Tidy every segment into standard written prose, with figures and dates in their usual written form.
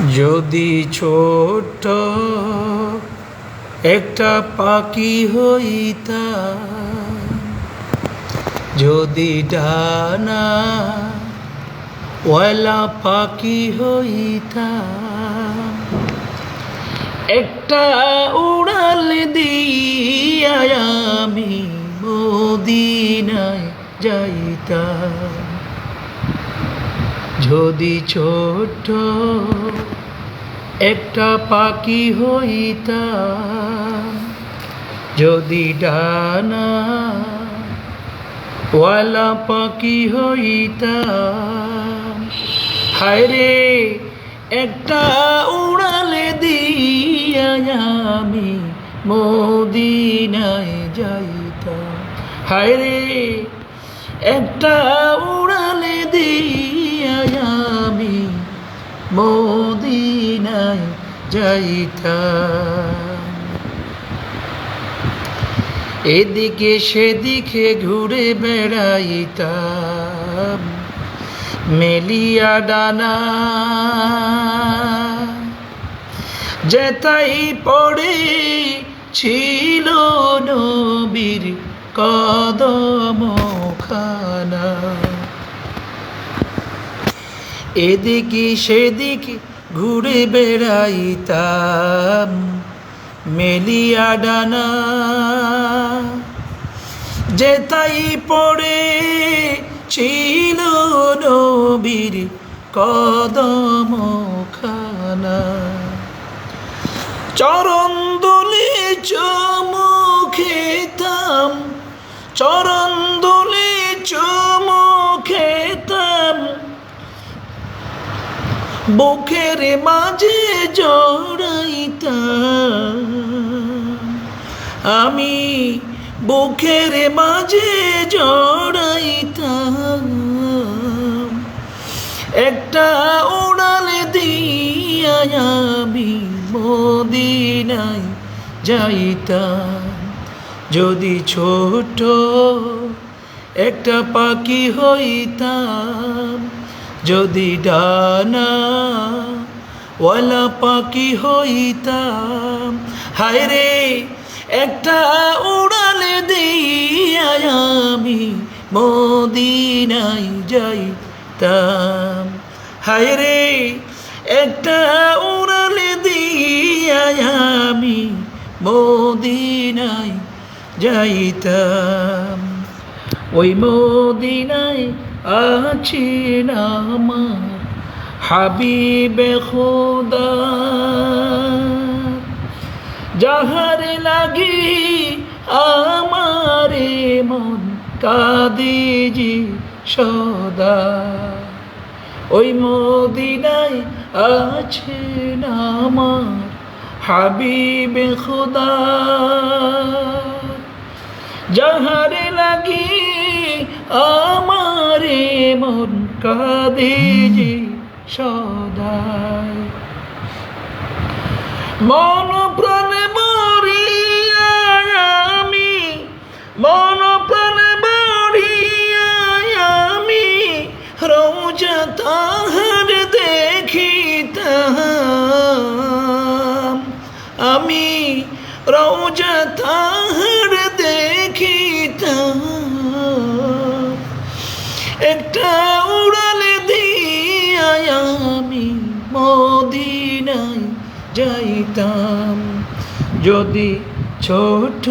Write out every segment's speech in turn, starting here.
যদি ছোট্ট একটা পাখি হইতাম, যদি ডানা ওয়ালা পাখি হইতাম, একটা উড়াল দিয়া আমি মদিনায় যাইতাম। যদি ছোট্ট একটা পাখি হইতাম, যদি ডানা ওয়ালা পাখি হইতাম, হায়রে একটা উড়ালে দিয়া আমি মদিনায় যাইতাম। হায়রে একটা উড়ালে দিয়া আমি মদিনায় যাইতাম। এদিকে সেদিকে ঘুরে বেড়াইতাম, মেলিয়া ডানা যেতাই পড়ে ছিল নবীর কদমখানা। এদিকে সেদিকে ঘুরে বেড়াইতাম, মেলিয়া ডানা যেতাই পড়ে ছিল নবীর কদমখানা। চরণ দুলে চুমু খেতাম, চরণ দুলে চুমু খেতাম, বুকের মাঝে জড়াইতাম। আমি বুকের মাঝে জড়াইতাম, একটা উড়াল দিয়া আমি মদিনায় যাইতাম। যদি ছোট একটা পাখি হইতাম, যদি ডানা ওয়ালা পাখি হইতাম, হায়রে একটা উড়াল দিয়া আমি মদিনায় যাইতাম। হায়রে একটা উড়াল দিয়া আমি মদিনায় যাইতাম। ওই মদিনায় আছেন আমার হাবিবে খোদা, যাহার লাগি আমারে মন কাঁদে যে সদা। ওই মদিনায় আছেন আমার হাবিবে খোদা, যাহার লাগি আমারে মন কাঁদে যে সদাই। মন প্রাণ মরিয়া আমি, মন প্রাণ মরিয়া আমি রোজা তাহার দেখিতাম। আমি রোজা তাহার দেখিতাম, একটা উড়াল দিয়া আমি মদিনায় যাইতাম। যদি ছোট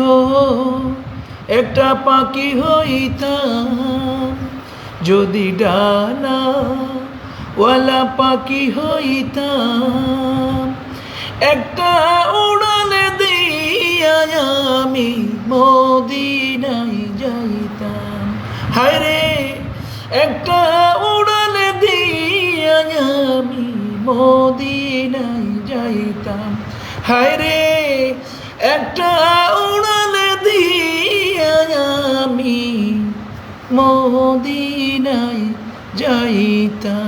একটা পাখি হইতাম, যদি ডানা ওয়ালা পাখি হইতাম, একটা উড়াল দিয়া আমি মদিনায় যাইতাম। হায়রে একটা উড়াল দিয়া আমি মদিনায় যাইতাম। হায়রে একটা উড়াল দিয়া আমি মদিনায় যাইতাম।